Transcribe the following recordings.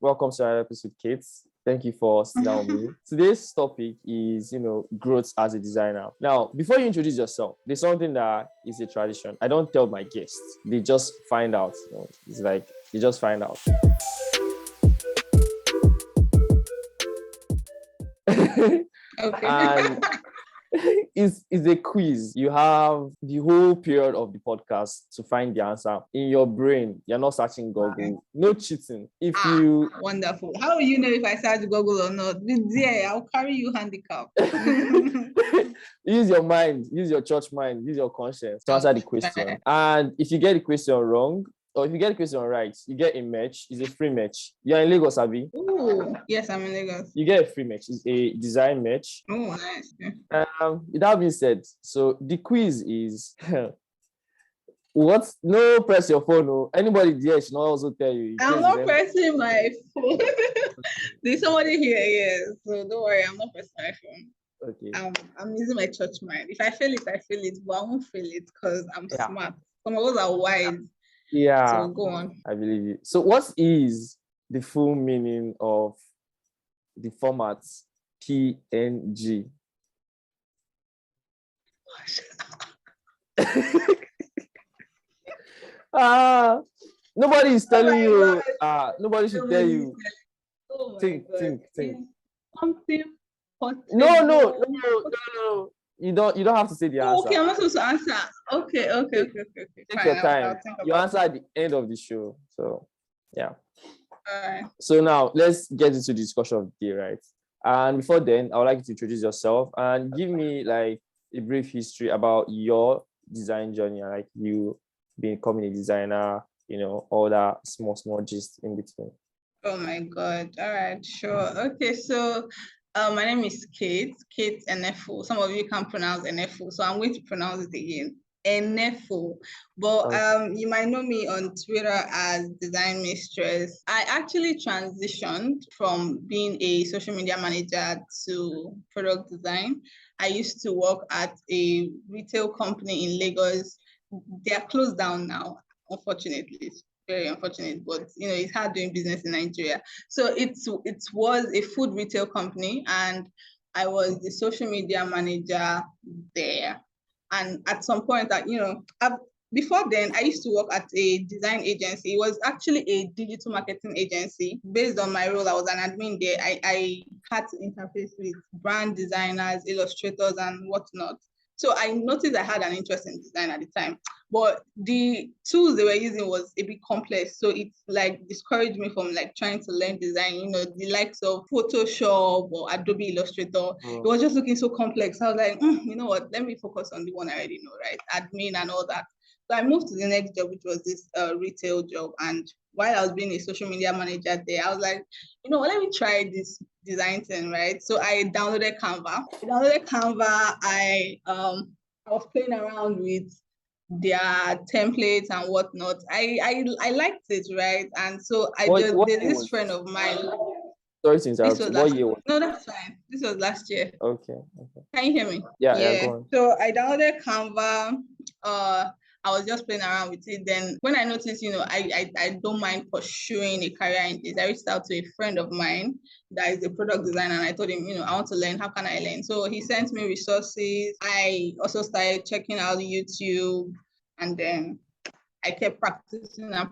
Welcome to another episode, Kate. Thank you for sitting down with me. Today's topic is, growth as a designer. Now, before you introduce yourself, there's something that is a tradition. I don't tell my guests. They just find out. It's like they just find out. Okay. And it's a quiz. You have the whole period of the podcast to find the answer in your brain. You're not searching Google. No cheating. Wonderful. How will you know if I search Google or not? Yeah, I'll carry you handicap. Use your mind, use your church mind, use your conscience to answer the question. And if you get the question wrong, or if you get the question right, you get a match. It's a free match. You're in Lagos, Abi? Oh, yes, I'm in Lagos. You get a free match. It's a design match. Oh, nice. That being said, so the quiz is what? No, press your phone. No, anybody there should not also tell you. I'm not pressing my phone. There's somebody here, yes. So don't worry, I'm not pressing my phone. Okay. I'm using my church mind. If I fail it, I fail it, but I won't fail it because I'm smart. Some of us are wise. Yeah. So go on. I believe you. So what is the full meaning of the format PNG? Nobody is telling you. Nobody should tell you. Think. Something. No. You don't have to say the answer. Okay, I'm not supposed to answer. Okay. Take your time. You answer at the end of the show. So, yeah. All right. So now let's get into the discussion of the day, right? And before then, I would like you to introduce yourself and give me like a brief history about your design journey, like you becoming a designer, all that small gist in between. Oh my God. All right, sure. Okay, so my name is Kate Enefo. Some of you can't pronounce Enefo, so I'm going to pronounce it again. Enefo. But you might know me on Twitter as Design Mistress. I actually transitioned from being a social media manager to product design. I used to work at a retail company in Lagos. They are closed down now, unfortunately. It's very unfortunate, but it's hard doing business in Nigeria. So it was a food retail company, and I was the social media manager there. And at some point, before then, I used to work at a design agency. It was actually a digital marketing agency. Based on my role, I was an admin there. I had to interface with brand designers, illustrators, and whatnot. So I noticed I had an interest in design at the time, but the tools they were using was a bit complex. So it discouraged me from trying to learn design, the likes of Photoshop or Adobe Illustrator. It was just looking so complex. I was like, you know what, let me focus on the one I already know, right? Admin and all that. So I moved to the next job, which was this retail job. And while I was being a social media manager there, I was like, let me try this design thing, right? So I downloaded Canva. I was playing around with their templates and whatnot. I liked it, right? And so there's this friend of mine. Sorry to interrupt. What year was it? No, that's fine. This was last year. Okay. Can you hear me? Yeah, go on. So I downloaded Canva. I was just playing around with it. Then when I noticed, I don't mind pursuing a career in this, I reached out to a friend of mine that is a product designer, and I told him, I want to learn. How can I learn? So he sent me resources. I also started checking out YouTube, and then I kept practicing. And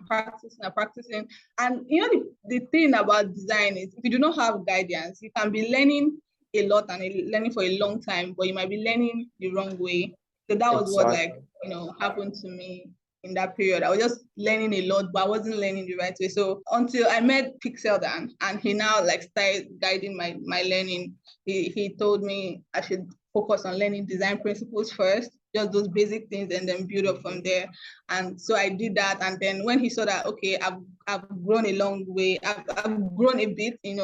the thing about design is, if you do not have guidance, you can be learning a lot and learning for a long time, but you might be learning the wrong way. So that was what happened to me in that period. I was just learning a lot, but I wasn't learning the right way. So until I met Pixel Dan, and he now started guiding my learning. He told me I should focus on learning design principles first, just those basic things, and then build up from there. And so I did that. And then when he saw that, okay, I've grown a long way, I've grown a bit, in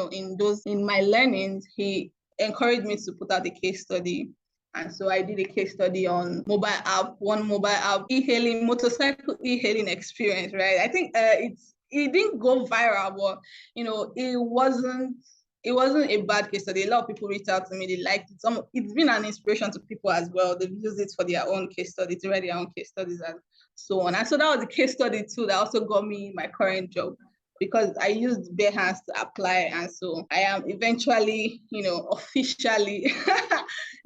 my learnings, he encouraged me to put out a case study. And so I did a case study on one mobile app, motorcycle e-hailing experience, right? I think it didn't go viral, but it wasn't a bad case study. A lot of people reached out to me, they liked it. It's been an inspiration to people as well. They've used it for their own case study, to write their own case studies and so on. And so that was the case study too that also got me my current job. because I used bare hands to apply. And so I am eventually, officially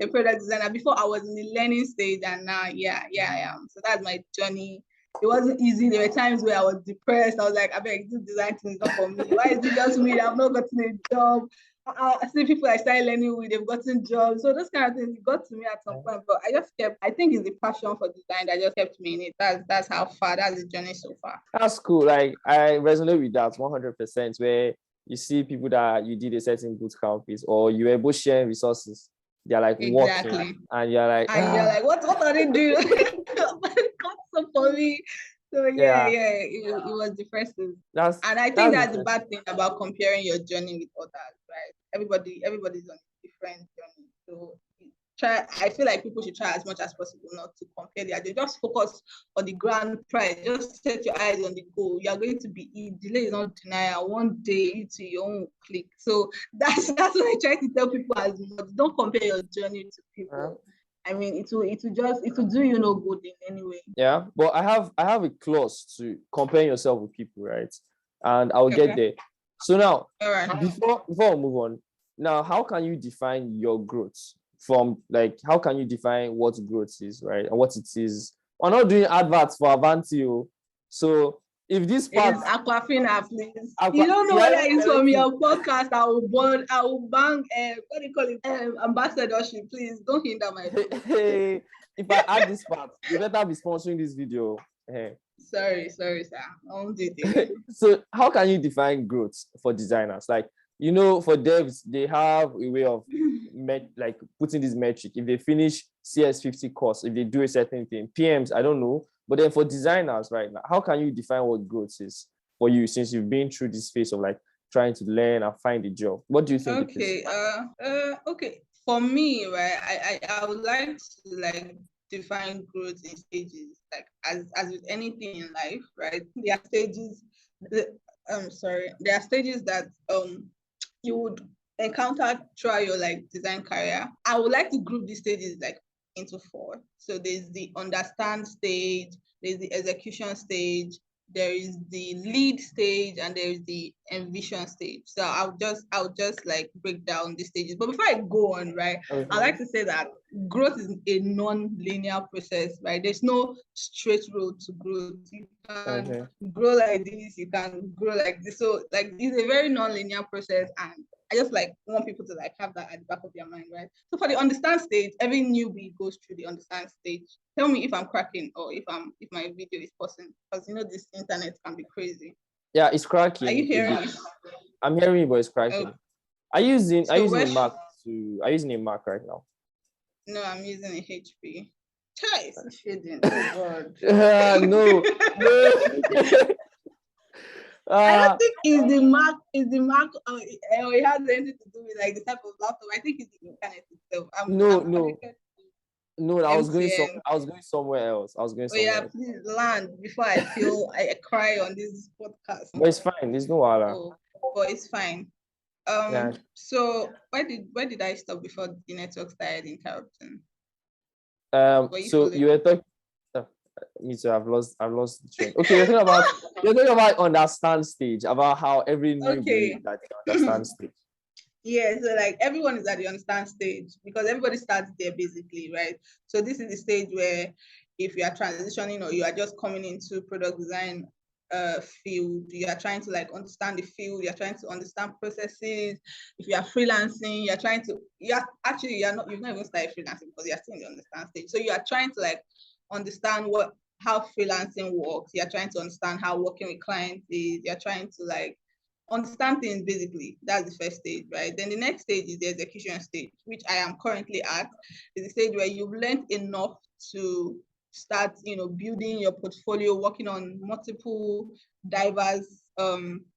a product designer. Before I was in the learning stage, and now, yeah, I am. So that's my journey. It wasn't easy. There were times where I was depressed. I was like, I beg, this design thing is not for me. Why is it just me? I've not gotten a job. I see people I started learning with, they've gotten jobs. So those kind of things got to me at some point. But I think it's the passion for design that just kept me in it. That's how far, that's the journey so far. That's cool. Like I resonate with that 100%, where you see people that you did a certain boot camp with, or you were both sharing resources. They're like working, and you're like, you're like, what are they doing? Come for me. So it was depressing. And I think that's the bad thing about comparing your journey with others, right? Everybody's on a different journey. So I feel like people should try as much as possible not to compare their journey. Just focus on the grand prize. Just set your eyes on the goal. You are going to be delay is not denial. One day you to your own click. So that's what I try to tell people as much. Don't compare your journey to people. I mean, it will do you no good in any way. Yeah, but I have a clause to compare yourself with people, right? And I'll get there. So now, before we move on, now how can you define your growth? From like, how can you define what growth is, right? And what it is? We're not doing adverts for Avanti, so if this part is Aquafina, please. You don't know whether it's from your podcast. I will bang what do you call it? Ambassadorship. Please don't hinder my hey, if I add this part, you better be sponsoring this video. Hey. Sorry, sir. I won't do it. So how can you define growth for designers? Like, for devs, they have a way of like putting this metric. If they finish CS50 course, if they do a certain thing, PMs, I don't know. But then for designers right now, how can you define what growth is for you, since you've been through this phase of like trying to learn and find a job? What do you think? Okay. Okay. For me, right, I would like to like define growth in stages, like as with anything in life, right? There are stages. There are stages that you would encounter throughout your like design career. I would like to group these stages like into 4. So there's the understand stage, there's the execution stage, there is the lead stage, and there is the envision stage. So I'll just like break down the stages. But before I go on, right, I like to say that growth is a non-linear process, right? There's no straight road to growth. You can grow like this, you can grow like this. So like it's a very non-linear process, and I just like want people to like have that at the back of their mind, right? So for the understand stage, every newbie goes through the understand stage. Tell me if I'm cracking or if my video is pausing, because this internet can be crazy. Yeah, it's cracking. Are you hearing me? I'm hearing you, but it's cracking. Are you using a Mac are you using a Mac right now? No, I'm using a HP. It's shading. Oh God. No. I don't think it's the Mac, or it has anything to do with like the type of laptop. I think it's the internet itself. No, I was going somewhere else. Yeah, please land before I cry on this podcast. But it's fine. There's no wahala. But it's fine. So why did I stop before the network started interrupting? So you were talking. Me too. I've lost the train. Okay, you're talking about understand stage, about how every newbie that understand stage. Yeah, so like everyone is at the understand stage because everybody starts there basically, right? So this is the stage where if you are transitioning or you are just coming into product design field, you are trying to like understand the field, you're trying to understand processes. If you are freelancing, you've not even started freelancing because you're still in the understand stage. So you are trying to like understand how freelancing works. You're trying to understand how working with clients is. You're trying to like understand things basically. That's the first stage, right? Then the next stage is the execution stage, which I am currently at. Is the stage where you've learned enough to start, building your portfolio, working on multiple diverse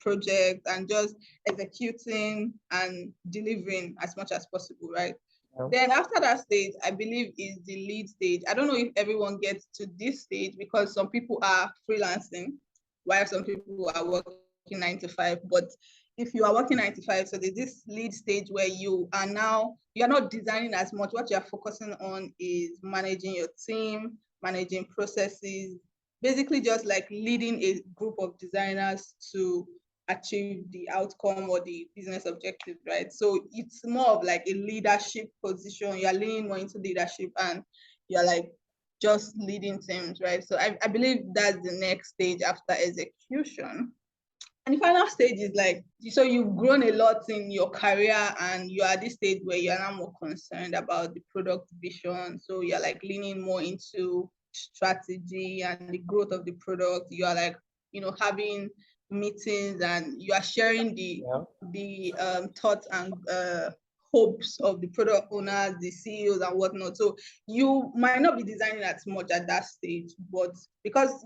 projects, and just executing and delivering as much as possible, right? Then after that stage, I believe is the lead stage. I don't know if everyone gets to this stage because some people are freelancing while some people are working 9 to 5. But if you are working 9 to 5, so there's this lead stage where you're not designing as much. What you're focusing on is managing your team, managing processes, basically just like leading a group of designers to achieve the outcome or the business objective, right? So it's more of like a leadership position. You're leaning more into leadership and you're like just leading teams, right? So I believe that's the next stage after execution. And the final stage is like, so you've grown a lot in your career and you're at this stage where you're now more concerned about the product vision. So you're like leaning more into strategy and the growth of the product. You're like, having meetings and you are sharing the thoughts and hopes of the product owners, the CEOs and whatnot. So you might not be designing as much at that stage, but because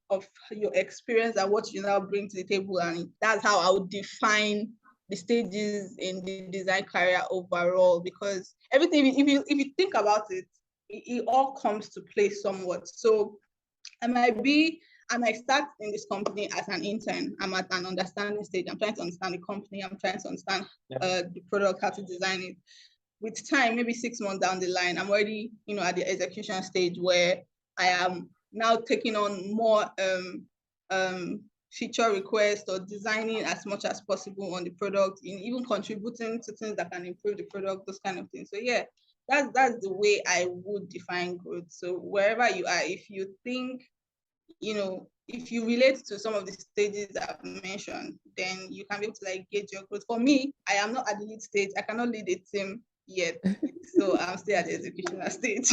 of your experience and what you now bring to the table, and that's how I would define the stages in the design career overall. Because everything, if you think about it, it all comes to play somewhat. So I might start in this company as an intern. I'm at an understanding stage. I'm trying to understand the company. I'm trying to understand the product, how to design it. With time, maybe 6 months down the line, I'm already, at the execution stage where I am now taking on more feature requests or designing as much as possible on the product, in even contributing to things that can improve the product, those kind of things. So yeah, that's the way I would define growth. So wherever you are, if you think, if you relate to some of the stages I've mentioned, then you can be able to like gauge your growth. For me, I am not at the lead stage. I cannot lead a team yet, so I'm still at the executional stage.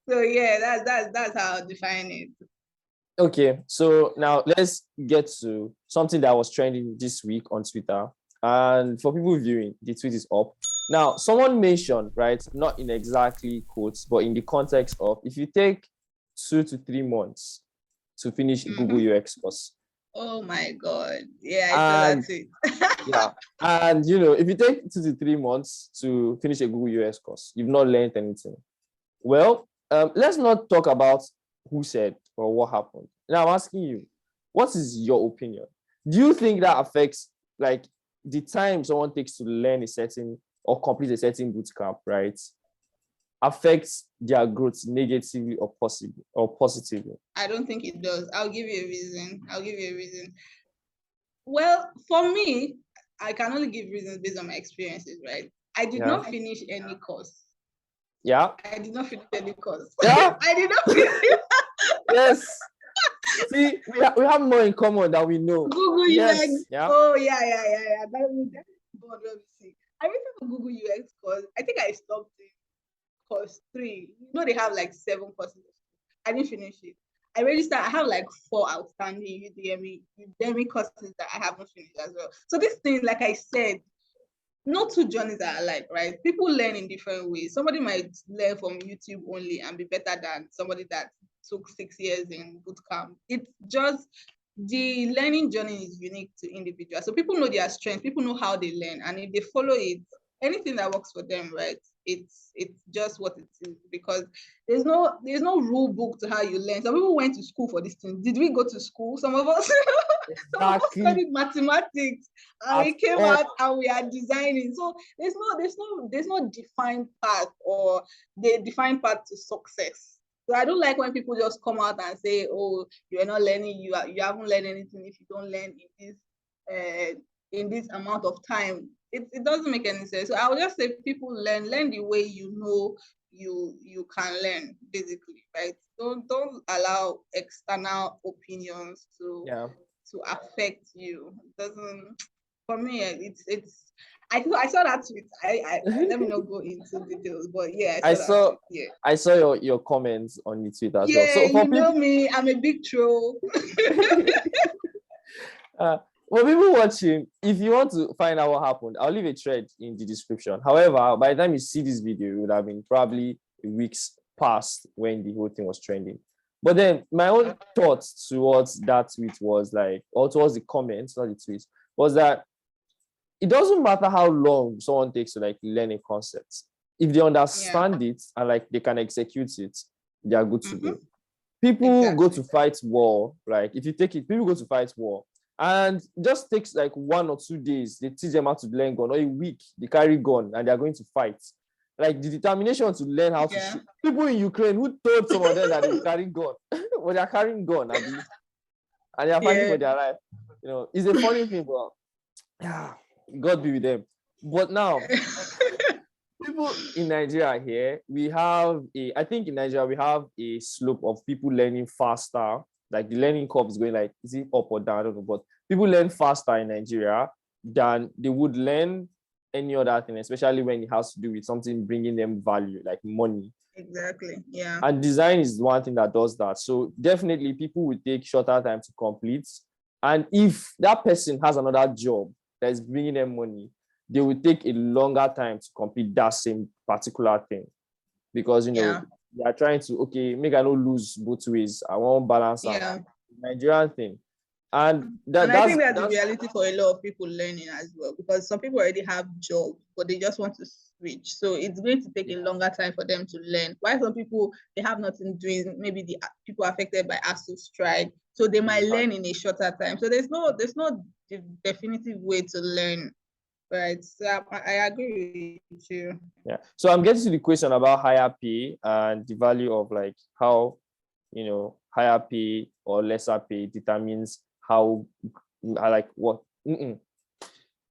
So yeah, that's how I define it. Okay, so now let's get to something that was trending this week on Twitter. And for people viewing, the tweet is up. Now, someone mentioned, right, not in exactly quotes, but in the context of if you take 2 to 3 months to finish Google UX course. Oh my God. Yeah, I saw that tweet. Yeah. And, if you take 2 to 3 months to finish a Google UX course, you've not learned anything. Well, let's not talk about who said or what happened. Now I'm asking you, what is your opinion? Do you think that affects like the time someone takes to learn a certain or complete a certain bootcamp, right? Affects their growth negatively or positively? I don't think it does. I'll give you a reason. Well, for me, I can only give reasons based on my experiences, right? I did not finish any course. Yeah. I did not finish any course. Yeah. I did not finish. Yes. See, we have more in common than we know. Google yes. UX. Yeah. Oh, yeah. Let me see. I went to Google UX course. I think I stopped in course 3. They have like 7 courses. I didn't finish it. I registered. I have like 4 outstanding Udemy courses that I haven't finished as well. So this thing, like I said, no 2 journeys are alike, right? People learn in different ways. Somebody might learn from YouTube only and be better than somebody that took 6 years in bootcamp. It's just the learning journey is unique to individuals. So people know their strengths, people know how they learn, and if they follow it, anything that works for them, right? It's just what it is, because there's no rule book to how you learn. Some people went to school for this thing. Did we go to school? Some of us some of us studied mathematics and we came out and we are designing. So there's no defined path or the defined path to success. So I don't like when people just come out and say, "Oh, you're not learning. You haven't learned anything if you don't learn in this amount of time." It doesn't make any sense. So I would just say people learn the way you can learn, basically, right? Don't allow external opinions to affect you. It doesn't. For me, it's. I saw that tweet. I let me not go into details, but yeah, I saw that tweet. Yeah. I saw your comments on the Twitter as well. So for know me, I'm a big troll. For people watching, if you want to find out what happened, I'll leave a thread in the description. However, by the time you see this video, it would have been probably weeks past when the whole thing was trending. But then my own thoughts towards that tweet was like, or towards the comments, not the tweets, was that it doesn't matter how long someone takes to like learn a concept. If they understand it and like they can execute it, they are good to go. People go to fight war. Like if you take it, people go to fight war. And it just takes like 1 or 2 days. They teach them how to learn gun, or a week, they carry gun and they're going to fight. Like the determination to learn how to shoot. People in Ukraine who told some of them that they carry gun, well, they're carrying gun and they are fighting for their life. It's a funny thing, but yeah, God be with them. But now, people in Nigeria here, I think in Nigeria, we have a slope of people learning faster. Like the learning curve is going like, is it up or down? I don't know. But people learn faster in Nigeria than they would learn any other thing, especially when it has to do with something bringing them value, like money. Exactly. Yeah. And design is one thing that does that. So definitely people will take shorter time to complete. And if that person has another job that is bringing them money, they will take a longer time to complete that same particular thing. Because, Yeah. they are trying to, okay, make I not lose both ways. I want balance and Yeah. Nigerian thing. And And I think that's the that's reality for a lot of people learning as well, because some people already have jobs, but they just want to switch. So it's going to take a longer time for them to learn. While some people, they have nothing doing, maybe the people affected by ASU strike, so they might learn in a shorter time. So there's no definitive way to learn, right? So I agree with you. Yeah. So I'm getting to the question about higher pay and the value of like how, higher pay or lesser pay determines how, I like what.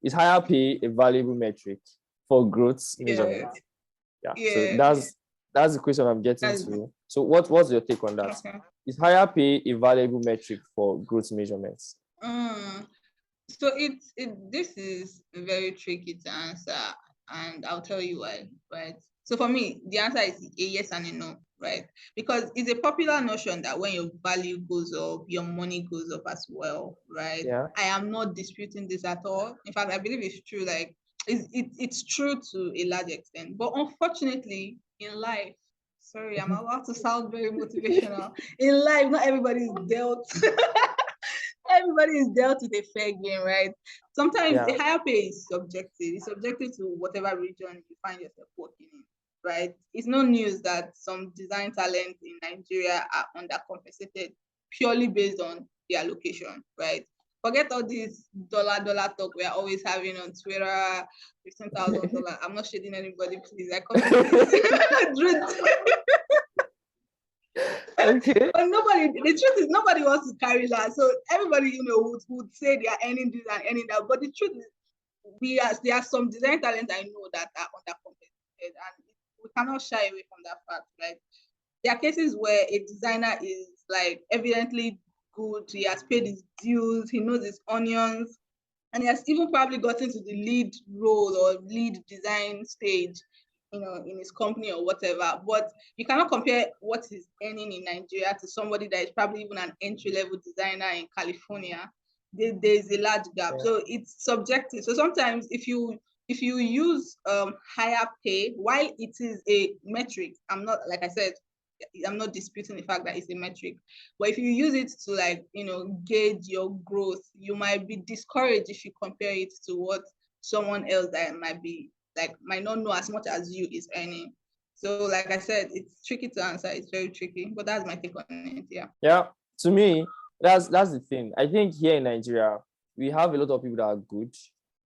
Is higher pay a valuable metric for growth measurement? Yeah. So Yeah. that's the question I'm getting to. So what's your take on that? Okay. Is higher pay a valuable metric for growth measurements? So this is very tricky to answer, and I'll tell you why, right? So for me, the answer is a yes and a no, right? Because it's a popular notion that when your value goes up, your money goes up as well, right? Yeah. I am not disputing this at all. In fact, I believe it's true. Like it's true to a large extent, but unfortunately, in life, sorry, I'm about to sound very motivational. In life, not everybody is dealt. Everybody is dealt with a fair game, right? Sometimes a higher pay is subjective. It's subjective to whatever region you find yourself working in, right? It's no news that some design talents in Nigeria are undercompensated purely based on their location, right? Forget all this dollar talk we're always having on Twitter, $15,000. I'm not shading anybody, please. I come Okay. But the truth is nobody wants to carry that. So everybody, would say they are earning this and earning that. But the truth is there are some design talents I know that are undercompensated, and we cannot shy away from that fact, right? There are cases where a designer is like evidently good, he has paid his dues, he knows his onions, and he has even probably gotten to the lead role or lead design stage, in his company or whatever. But you cannot compare what he's earning in Nigeria to somebody that is probably even an entry-level designer in California. There's a large gap. Yeah. So it's subjective. So sometimes if you use higher pay, while it is a metric, like I said, I'm not disputing the fact that it's a metric, but if you use it to gauge your growth, you might be discouraged if you compare it to what someone else that might not know as much as you is earning. So like I said, it's tricky to answer. It's very tricky, but that's my take on it. Yeah. Yeah. To me, that's the thing. I think here in Nigeria, we have a lot of people that are good,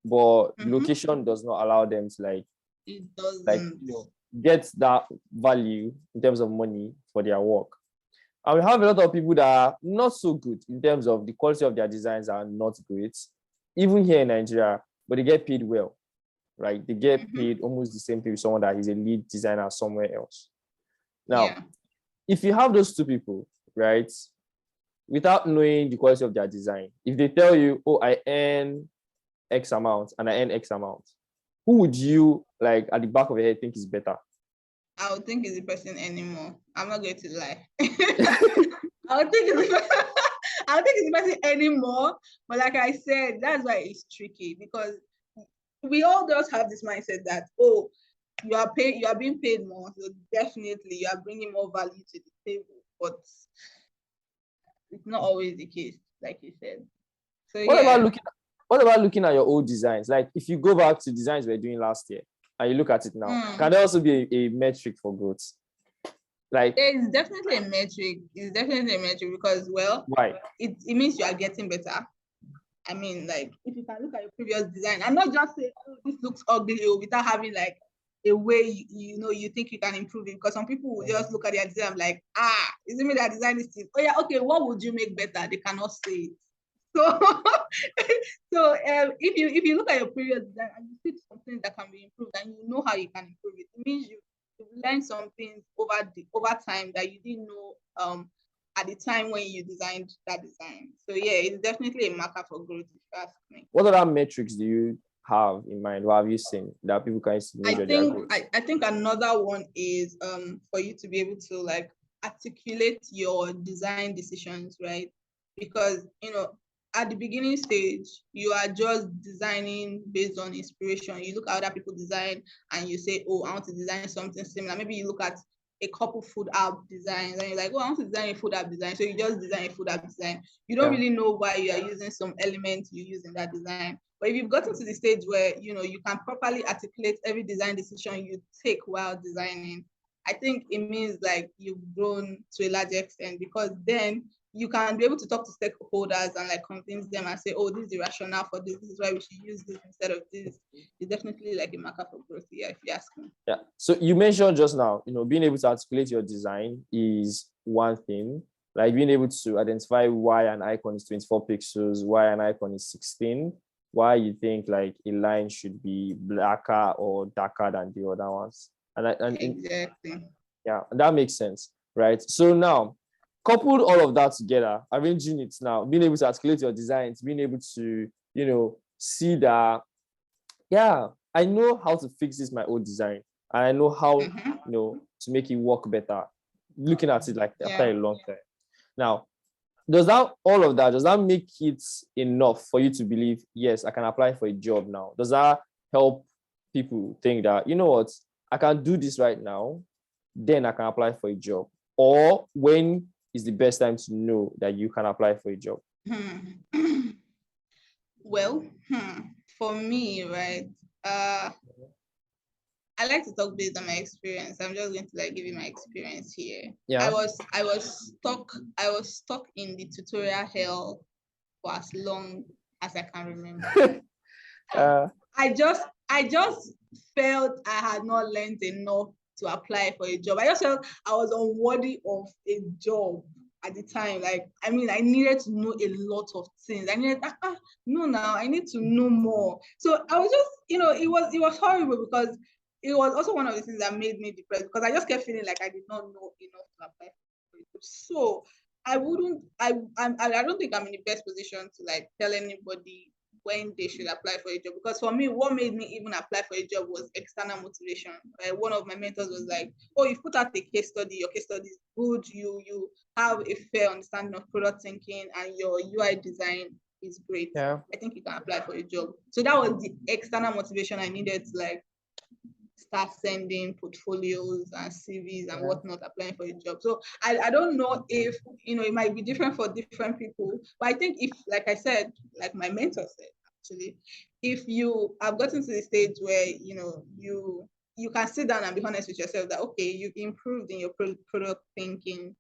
but location does not allow them to it doesn't get that value in terms of money for their work. And we have a lot of people that are not so good in terms of the quality of their designs are not great, even here in Nigeria, but they get paid well, right? They get paid almost the same pay with someone that is a lead designer somewhere else. Now, if you have those two people, right, without knowing the quality of their design, if they tell you, oh, I earn X amount and I earn X amount, who would you at the back of your head think is better? I would think it's the person anymore. I'm not going to lie. I would think it's the person anymore. But like I said, that's why it's tricky, because we all just have this mindset that, oh, you are being paid more, so definitely you are bringing more value to the table. But it's not always the case, like you said. So what about looking at your old designs? Like if you go back to designs we were doing last year and you look at it now, can there also be a metric for growth? It's definitely a metric. It's definitely a metric because, well, why? It means you are getting better. I mean, like, if you can look at your previous design and not just say, oh, this looks ugly, without having a way you think you can improve it. Because some people will just look at their design like, is it me that design this thing? Oh yeah, okay, what would you make better? They cannot say it. So, if you look at your previous design and you see something that can be improved and you know how you can improve it, it means you've learned some things over time that you didn't know at the time when you designed that design. So yeah, it's definitely a marker for growth, if you ask me. What other metrics do you have in mind? What have you seen that people can use to I measure their think growth? I think another one is for you to be able to like articulate your design decisions, right? Because at the beginning stage, you are just designing based on inspiration. You look at other people design and you say, oh, I want to design something similar. Maybe you look at a couple food app designs and you're like, oh, I want to design a food app design. So you just design a food app design. You don't really know why you are using some elements you use in that design. But if you've gotten to the stage where you can properly articulate every design decision you take while designing, I think it means like you've grown to a large extent, because then you can be able to talk to stakeholders and like convince them and say, oh, this is the rationale for this. This is why we should use this instead of this. It's definitely like a marker for growth, yeah, if you ask me. Yeah. So you mentioned just now, being able to articulate your design is one thing. Like being able to identify why an icon is 24 pixels, why an icon is 16, why you think like a line should be blacker or darker than the other ones. Exactly. Yeah, that makes sense, right? So now, coupled all of that together, arranging it now, being able to articulate your designs, being able to, see that, yeah, I know how to fix this my old design, and I know how, to make it work better. Looking at it like after a long time. Now, does that make it enough for you to believe, yes, I can apply for a job now? Does that help people think that, you know what, I can do this right now, then I can apply for a job? Or when is the best time to know that you can apply for a job? Well, for me, right, I like to talk based on my experience. I'm just going to like give you my experience here. Yeah. I was stuck in the tutorial hell for as long as I can remember. I just felt I had not learned enough to apply for a job. I just felt I was unworthy of a job at the time. Like, I mean, I needed to know a lot of things. I needed, no, now I need to know more. So I was just, it was horrible, because it was also one of the things that made me depressed, because I just kept feeling like I did not know enough to apply for it. So I don't think I'm in the best position to like tell anybody when they should apply for a job, because for me, what made me even apply for a job was external motivation. One of my mentors was like, oh, you put out a case study, your case study is good, you have a fair understanding of product thinking, and your UI design is great. Yeah. I think you can apply for a job. So that was the external motivation I needed to like start sending portfolios and CVs and whatnot, applying for a job. So I don't know if, it might be different for different people, but I think if, like I said, like my mentor said, actually, if you have gotten to the stage where, you can sit down and be honest with yourself that, okay, you've improved in your product thinking,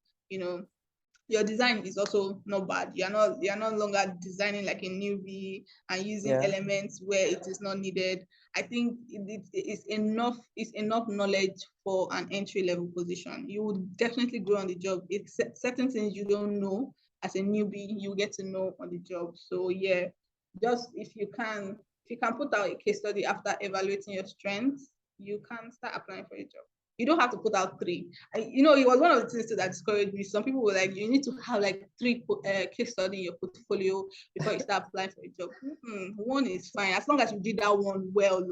your design is also not bad. You're no longer designing like a newbie and using elements where it is not needed. I think it's enough knowledge for an entry level position. You would definitely grow on the job. It's certain things you don't know as a newbie, you get to know on the job. So yeah, just if you can put out a case study after evaluating your strengths, you can start applying for a job. You don't have to put out 3. It was one of the things that discouraged me. Some people were like, you need to have like 3 case study in your portfolio before you start applying for a job. 1 is fine. As long as you did that one well,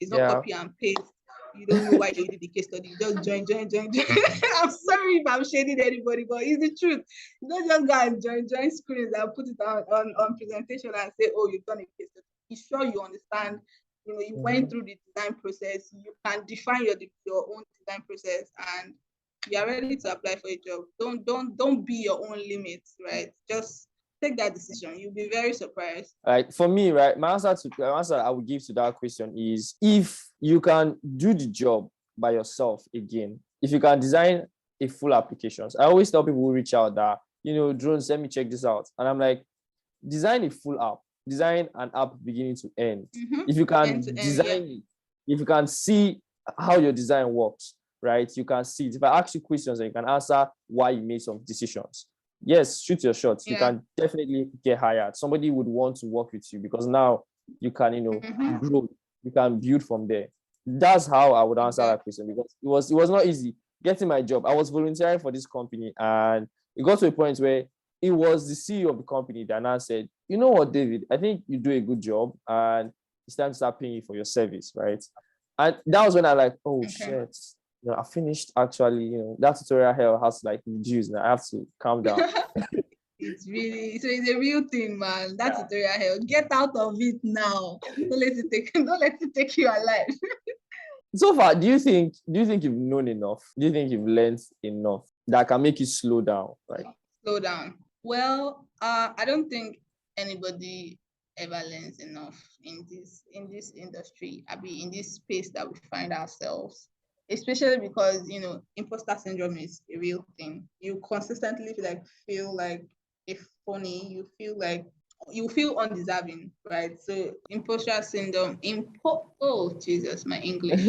it's not copy and paste. You don't know why you did the case study. You just join. I'm sorry if I'm shading anybody, but it's the truth. You don't just go and join screens and put it on presentation and say, oh, you've done a case study. Be sure you understand. You went through the design process. You can define your own design process, and you are ready to apply for a job. Don't be your own limits, right? Just take that decision. You'll be very surprised. Like for me, right, my answer I would give to that question is, if you can do the job by yourself again, if you can design a full applications. I always tell people who reach out that, Drones, let me check this out. And I'm like, design a full app. Design an app beginning to end. If you can design it, if you can see how your design works, right? You can see it. If I ask you questions and you can answer why you made some decisions, yes, shoot your shots. You Yeah. can definitely get hired. Somebody would want to work with you because now you can, grow. You can build from there. That's how I would answer that question, because it was not easy getting my job. I was volunteering for this company, and it got to a point where it was the CEO of the company that now said, "You know what, David? I think you do a good job, and it's time to start paying you for your service, right?" And that was when I like, oh shit, I finished actually. That tutorial hell has to like reduce. Now I have to calm down. It's really, so it's a real thing, man. That's tutorial hell. Get out of it now. Don't let it take don't let it take you alive. So far, do you think you've known enough? Do you think you've learned enough that can make you slow down? Like, Slow down. Well, I don't think anybody ever learns enough in this industry. I mean, in this space that we find ourselves, especially because imposter syndrome is a real thing. You consistently feel like a phony. You feel undeserving, right? So imposter syndrome, oh Jesus, my English,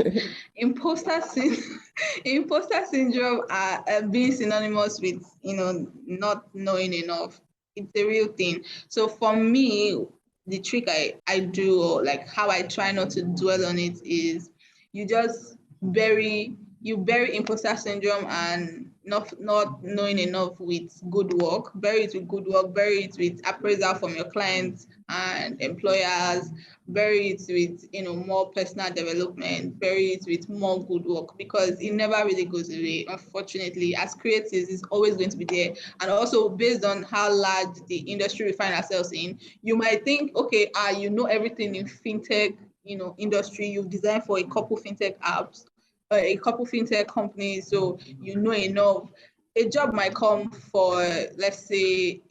imposter syndrome, imposter syndrome are being synonymous with not knowing enough. It's a real thing. So for me, the trick I do, or like how I try not to dwell on it, is you just bury imposter syndrome and not knowing enough with good work. Bury it with good work, bury it with appraisal from your clients and employers, bury it with more personal development, bury it with more good work, because it never really goes away. Unfortunately, as creatives, it's always going to be there. And also, based on how large the industry we find ourselves in, you might think, okay, you know everything in fintech industry. You've designed for a couple fintech apps, a couple fintech companies, so you know enough. A job might come for, let's say,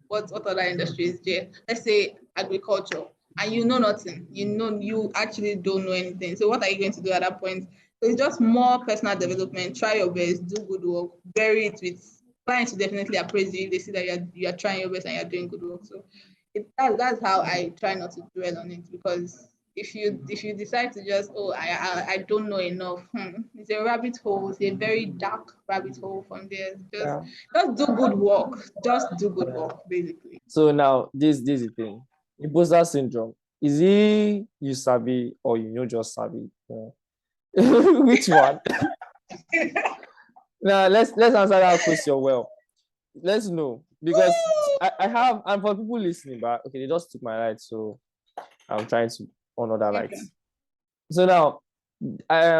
what other industries there? Let's say agriculture, and you know nothing. You actually don't know anything. So what are you going to do at that point? So it's just more personal development. Try your best, do good work, bury it with clients will definitely appraise you if they see that you're trying your best and you're doing good work. So that's how I try not to dwell on it, because if you decide to just, I don't know enough, it's a rabbit hole. It's a very dark rabbit hole from there. Just do good work. Just do good work, basically. so now this is the thing. Imposter syndrome. Is it you sabi or you know just sabi? Which one? Now let's answer that question well. Let's know, because I have, and for people listening, but okay, they just took my lights, so I'm trying to honor that Okay. lights. So now,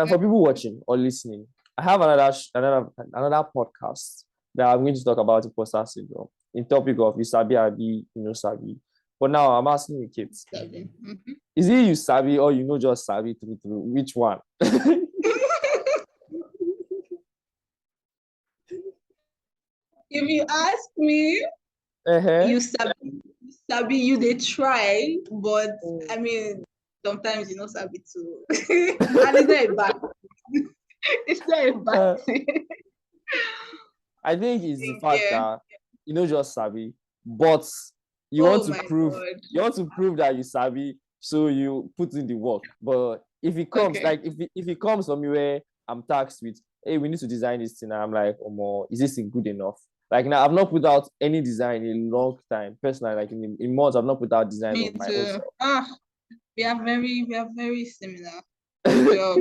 for people watching or listening, I have another podcast that I'm going to talk about imposter syndrome in topic of you sabi abi you know sabi. But now I'm asking you, kids, is it you sabi or you know just sabi through? Which one? If you ask me, you sabi you they try, but I mean sometimes sabi too. And it's not a bad it's not a bad thing. I think it's the fact that you know just sabi, but you Oh want to my prove God. you want to prove that you sabi, so you put in the work. But if it comes Okay. like if it comes from me where I'm tasked with, hey, we need to design this thing, and I'm like, oh more, is this thing good enough? Like now, I've not put out any design in a long time. Personally, like in months, I've not put out designs Me of my own too. self. We are very similar. Good job.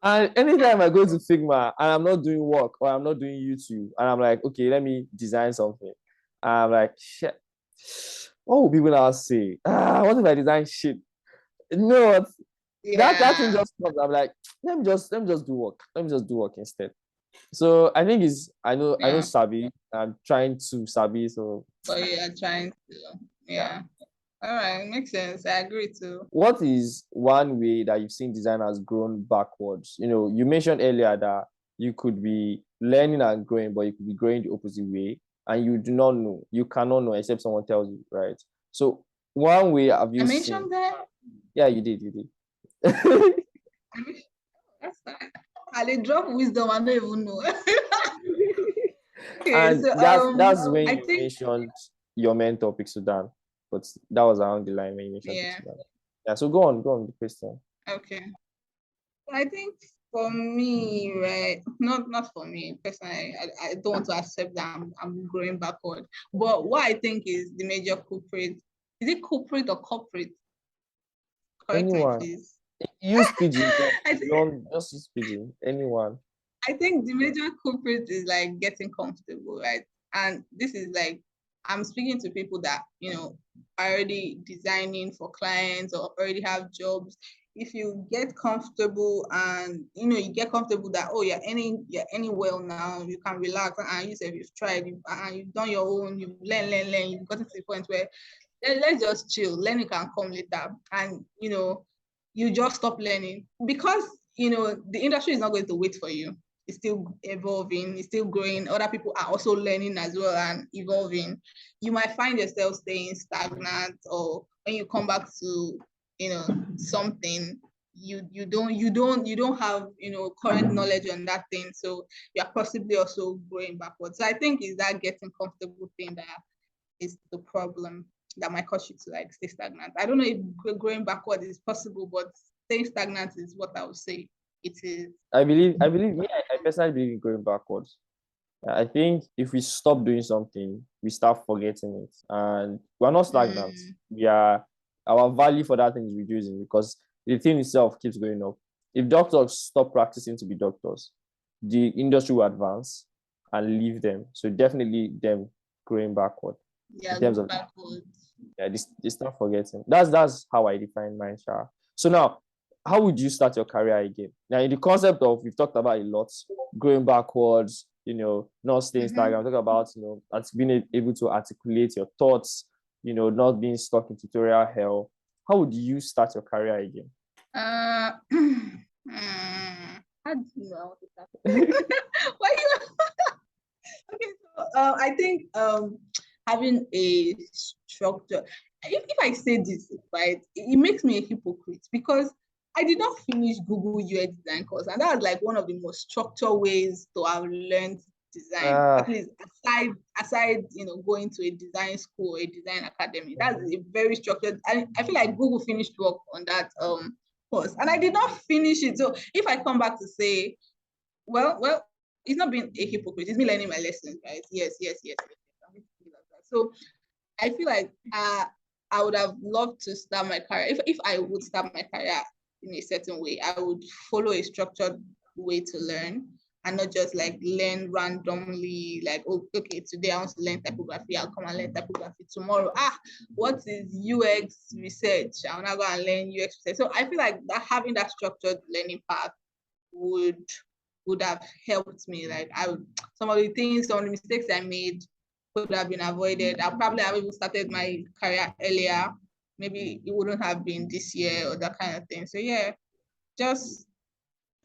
And anytime I go to Figma and I'm not doing work or I'm not doing YouTube, and I'm like, okay, let me design something. I'm like, shit. What will people now say? What if I design shit? No, that thing Yeah. just comes. I'm like, let me just do work. Let me just do work instead. So I think I know Yeah. Sabi. I'm trying to Sabi. So But you are trying to. yeah. Yeah. All right. Makes sense. I agree too. What is one way that you've seen designers grown backwards? You mentioned earlier that you could be learning and growing, but you could be growing the opposite way, and you do not know. You cannot know except someone tells you, right? So one way have I you seen? mentioned that. Yeah, you did. That's fine. I dey drop wisdom. I don't even know. Okay. And So that's when I you think mentioned your mentor, Pixudan, but that was around the line when you mentioned yeah. Pixudan. Yeah, so go on the question. Okay. I think For me, right? Not for me personally. I don't want to accept that I'm growing backward. But what I think is the major culprit. Is it culprit or corporate? Correct me, Anyone. please. Use pigeon. I think Don't just use pigeon. Anyone. I think the major culprit is like getting comfortable, right? And this is like I'm speaking to people that are already designing for clients or already have jobs. If you get comfortable and you get comfortable that you're earning well now, you can relax and you say you've tried and you've done your own, you've learn, you've gotten to the point where let's just chill. Learning can come later, and you just stop learning because the industry is not going to wait for you. It's still evolving, it's still growing. Other people are also learning as well and evolving. You might find yourself staying stagnant, or when you come back to something, you don't have current knowledge on that thing, so you're possibly also going backwards. So I think is that getting comfortable thing that is the problem that might cause you to like stay stagnant. I don't know if going backward is possible, but staying stagnant is what I would say it is. I personally believe in going backwards. I think if we stop doing something, we start forgetting it. And we're not stagnant. We are Our value for that thing is reducing because the thing itself keeps going up. If doctors stop practicing to be doctors, the industry will advance and leave them. So definitely them going backward Yeah, in terms of backwards. they start forgetting. That's how I define mine, Shah. So now, how would you start your career again? Now, in the concept of we've talked about a lot, going backwards, not staying stagnant. I'm talking about being able to articulate your thoughts, not being stuck in tutorial hell. How would you start your career again? How do you know I want to start? Why you? Okay, so I think having a structure. If I say this, right, it makes me a hypocrite because I did not finish Google UX design course, and that was like one of the most structured ways to have learned design. At least aside going to a design school, a design academy, that's a very structured. I feel like Google finished work on that course, and I did not finish it. So if I come back to say, well, it's not being a hypocrite. It's me learning my lessons, right? Yes. So I feel like I would have loved to start my career. If I would start my career in a certain way, I would follow a structured way to learn and not just like learn randomly, like, oh, okay, today I want to learn typography, I'll come and learn typography. Tomorrow, what is UX research? I'll now go and learn UX research. So I feel like that having that structured learning path would have helped me. Like some of the mistakes I made could have been avoided. I probably have even started my career earlier. Maybe it wouldn't have been this year or that kind of thing. So yeah, just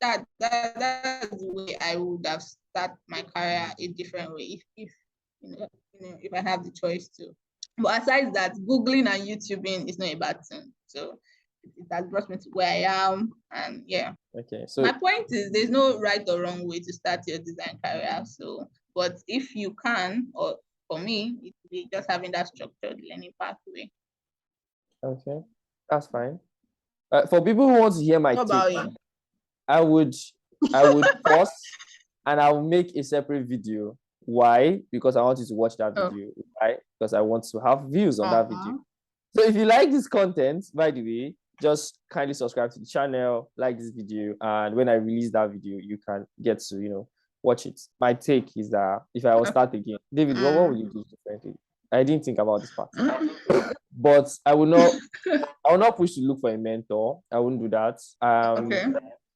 that's the way I would have started my career a different way if I have the choice to. But aside that, Googling and YouTubing is not a bad thing. So it has brought me to where I am, and yeah. Okay, so my point is there's no right or wrong way to start your design career. So, but if you can, or for me, it would be just having that structured learning pathway. okay, that's fine. For people who want to hear my What take, about you? I would pause and I will make a separate video. Why? Because I want you to watch that video. Why? Because I want to have views on that video. So if you like this content, by the way, just kindly subscribe to the channel, like this video, and when I release that video, you can get to watch it. My take is that if I will start again, David, what would you do differently? I didn't think about this part, but I will not push to look for a mentor. I wouldn't do that. Okay.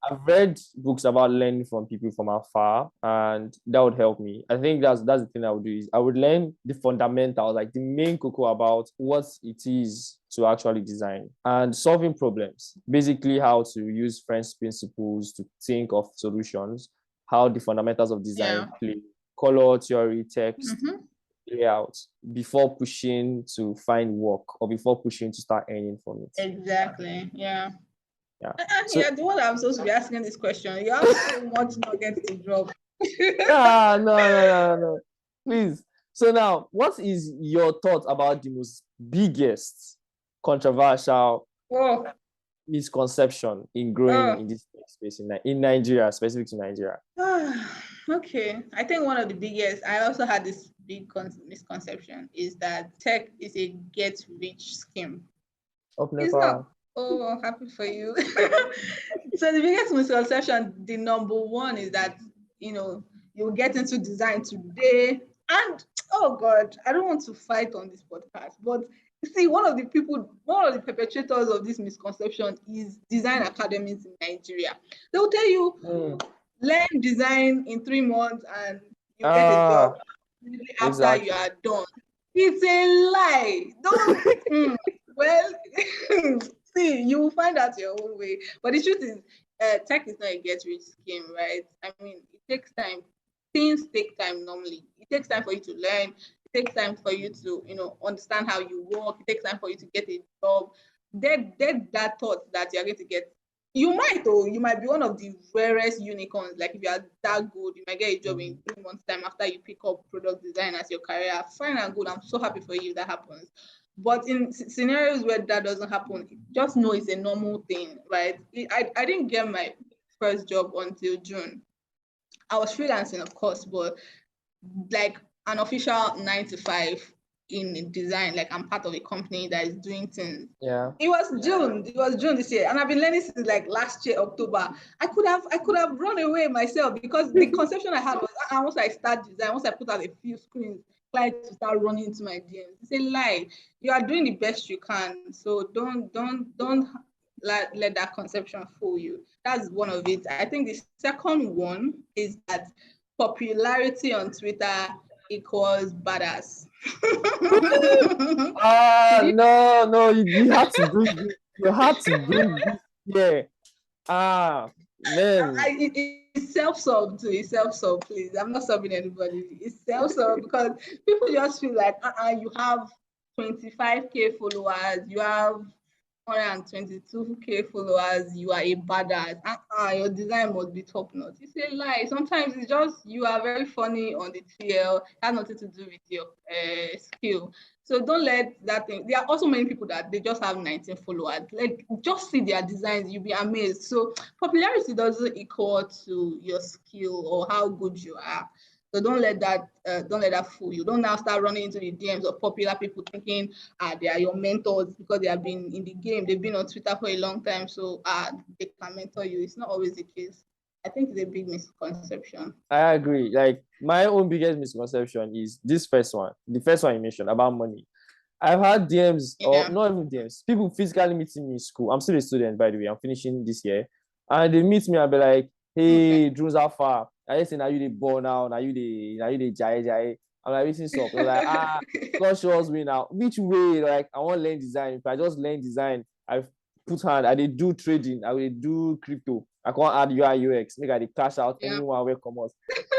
I've read books about learning from people from afar, and that would help me. I think that's the thing I would do is I would learn the fundamentals, like the main cocoa about what it is to actually design and solving problems. Basically, how to use French principles to think of solutions, how the fundamentals of design play, color theory, text, layout, before pushing to find work or before pushing to start earning from it. Exactly. Yeah. Yeah. So, yeah, the one I'm supposed to be asking this question. You have so much nuggets to drop. No. Please. So now, what is your thought about the most biggest controversial misconception in growing in this space in Nigeria, specific to Nigeria? Okay, I think one of the biggest, I also had this big misconception, is that tech is a get rich scheme. It's not. Oh, happy for you. So the biggest misconception, the number one, is that you'll get into design today, and oh God, I don't want to fight on this podcast, but you see, one of the perpetrators of this misconception is design academies in Nigeria. They will tell you, learn design in 3 months and you get a job after you are done. It's a lie. Don't. Well, see, you will find out your own way. But the truth is, tech is not a get-rich scheme, right? I mean, it takes time. Things take time normally. It takes time for you to learn. It takes time for you to, understand how you work. It takes time for you to get a job. Dead that thought that you're going to get. You might be one of the rarest unicorns. Like if you are that good, you might get a job in 3 months' time after you pick up product design as your career. Fine and good. I'm so happy for you if that happens. But in scenarios where that doesn't happen, just know it's a normal thing, right? I didn't get my first job until June. I was freelancing, of course, but like an official 9 to 5 in design, like I'm part of a company that is doing things. Yeah. It was June this year, and I've been learning since like last year, October. I could have run away myself, because the conception I had was once I start design, once I put out a few screens, clients to start running into my DMs. It's a lie. You are doing the best you can. So don't let that conception fool you. That's one of it. I think the second one is that popularity on Twitter equals badass. No, you had to bring this. You had to bring this. Yeah. Man. It's self-serve too. It's self-serve, please. I'm not serving anybody. It's self-serve because people just feel like you have 25K followers, you have 122K followers, you are a badass. Your design must be top notch. It's a lie. Sometimes it's just you are very funny on the TL. It has nothing to do with your skill. So don't let that thing. There are also many people that they just have 19 followers. Like, just see their designs, you'll be amazed. So popularity doesn't equal to your skill or how good you are. So don't let that fool you. Don't now start running into the DMs of popular people thinking they are your mentors because they have been in the game. They've been on Twitter for a long time, so they can mentor you. It's not always the case. I think it's a big misconception. I agree. Like, my own biggest misconception is this first one. The first one you mentioned about money. I've had DMs, or not even DMs, people physically meeting me in school. I'm still a student, by the way. I'm finishing this year. And they meet me and be like, hey, Drews, how far? I just say, now you the born now, now you the jai. I'm like, what's up? They're like, God shows me now. Which way? Like, I want to learn design. If I just learn design, I put hand, I do trading, I will do crypto. I can't add UI UX, make I the cash out anyone will come out.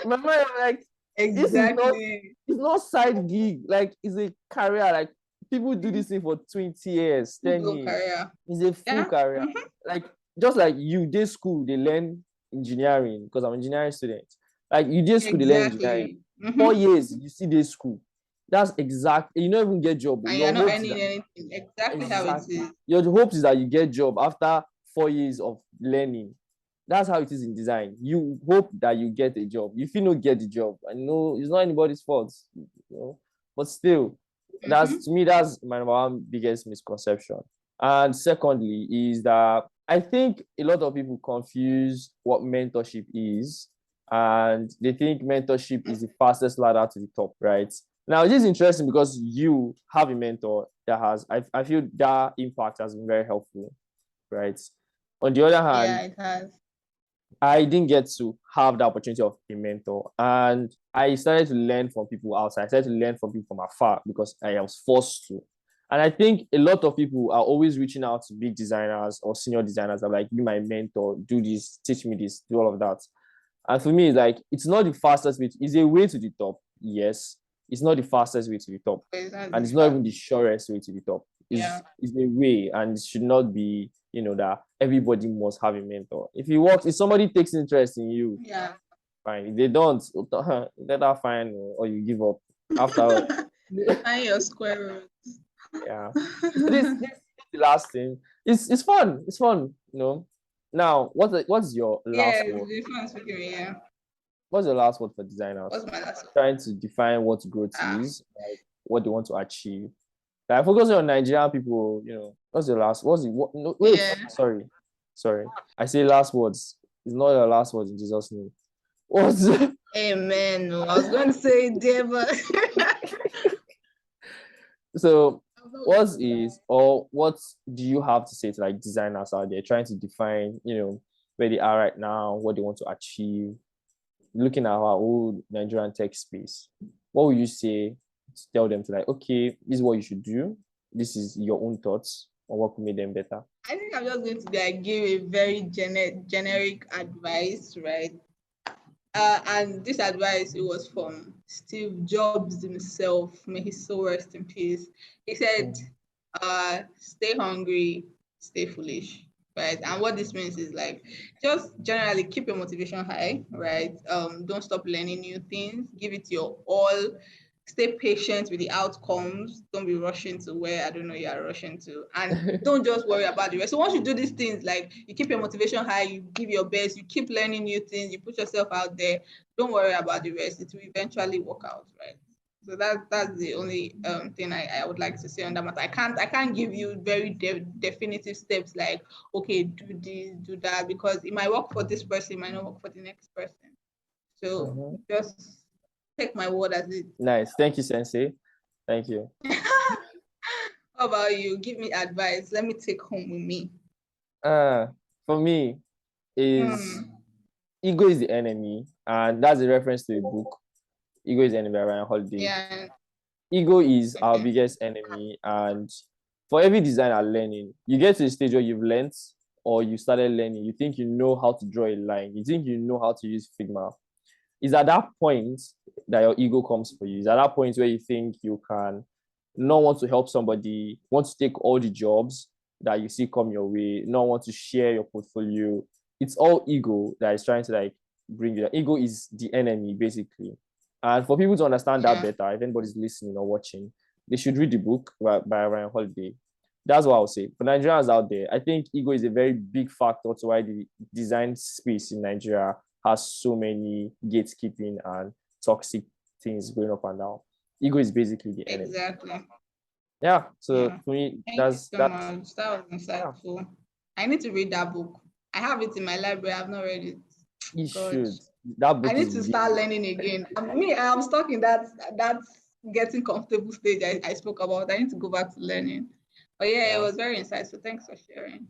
Remember, like, exactly. It's not side gig, like it's a career. Like, people do this thing for 20 years, 10 years. Career. It's a full career. Like, just like you did school, they learn engineering, because I'm an engineering student. Like, you did school, they learn engineering. 4 years, you see this school. That's exactly, you don't even get job. And you're not earning anything. Exactly how it is. Your hope is that you get job after 4 years of learning. That's how it is in design. You hope that you get a job. If you don't get the job, I know it's not anybody's fault, but still, to me, that's my number one biggest misconception. And secondly, is that I think a lot of people confuse what mentorship is, and they think mentorship is the fastest ladder to the top, right? Now, this is interesting because you have a mentor that has, I feel that impact has been very helpful, right? On the other hand, yeah, it has. I didn't get to have the opportunity of a mentor, and I started to learn from people outside. I started to learn from people from afar because I was forced to. And I think a lot of people are always reaching out to big designers or senior designers that are like, be my mentor, do this, teach me this, do all of that. And for me, it's like, it's not the fastest way. It's a way to the top, yes. It's not the fastest way to the top. And it's not even the surest way to the top. It's a way, and it should not be, that everybody must have a mentor. If somebody takes interest in you, fine. If they don't, let that fine, or you give up after. Find your square root. Yeah. So this the last thing. It's fun. It's fun. Now, what's your Yeah, last word? the fun speaking, yeah. What's your last word for designers? What's my last one? Trying to define what growth Ah, is, like what they want to achieve. Like focusing on Nigerian people, what's your last? What's the what? No, wait, yeah. sorry. I say last words. It's not your last words in Jesus' name. What's Amen. No, I was going to say there, but so? What do you have to say to like designers out there trying to define, where they are right now, what they want to achieve, looking at our old Nigerian tech space? What would you say to tell them to like, okay, this is what you should do. This is your own thoughts on what could make them better. I think I'm just going to like give a very generic advice, right? And this advice, it was from Steve Jobs himself. May his soul rest in peace. He said, stay hungry, stay foolish, right? And what this means is like, just generally keep your motivation high, right? Don't stop learning new things. Give it your all. Stay patient with the outcomes. Don't be rushing to where I don't know you are rushing to, and don't just worry about the rest. So once you do these things, like you keep your motivation high, you give your best, you keep learning new things, you put yourself out there. Don't worry about the rest. It will eventually work out, right? So that's the only thing I would like to say on that matter. I can't give you very definitive steps like, okay, do this, do that, because it might work for this person, it might not work for the next person. So just take my word as it. Nice. Thank you, Sensei. Thank you. How about you? Give me advice. Let me take home with me. For me, is ego is the enemy, and that's a reference to a book. Ego is the enemy by Ryan Holiday. Yeah. Ego is our biggest enemy, and for every designer learning, you get to a stage where you've learned or you started learning, you think you know how to draw a line, you think you know how to use Figma. It's at that point that your ego comes for you. It's at that point where you think you can not want to help somebody, want to take all the jobs that you see come your way, not want to share your portfolio. It's all ego that is trying to like bring you. Ego is the enemy, basically. And for people to understand that better, if anybody's listening or watching, they should read the book by Ryan Holiday. That's what I'll say. For Nigerians out there, I think ego is a very big factor to why the design space in Nigeria has so many gatekeeping and toxic things going up and down. Ego is basically the enemy. Exactly. Yeah. So for me, Thank you so much. That was insightful. Yeah. I need to read that book. I have it in my library. I've not read it. You should. That book I need to start learning again. I'm stuck in that getting comfortable stage I spoke about. I need to go back to learning. But yeah, it was very insightful. Thanks for sharing.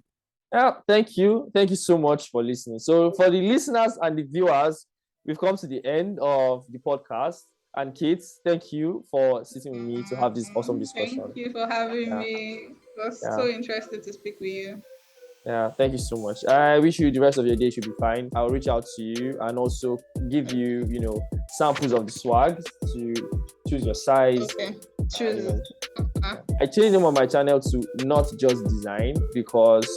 Yeah, thank you. Thank you so much for listening. So for the listeners and the viewers, we've come to the end of the podcast. And Kate, thank you for sitting with me to have this awesome discussion. Thank you for having me. It was so interesting to speak with you. Yeah, thank you so much. I wish you the rest of your day should be fine. I'll reach out to you and also give you, samples of the swag to choose your size. Okay, choose. I changed them on my channel to not just design because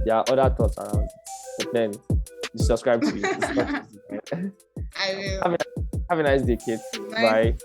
there are other thoughts around it. But then you subscribe to it. It's not I will. Have a nice day, kid. Nice. Bye.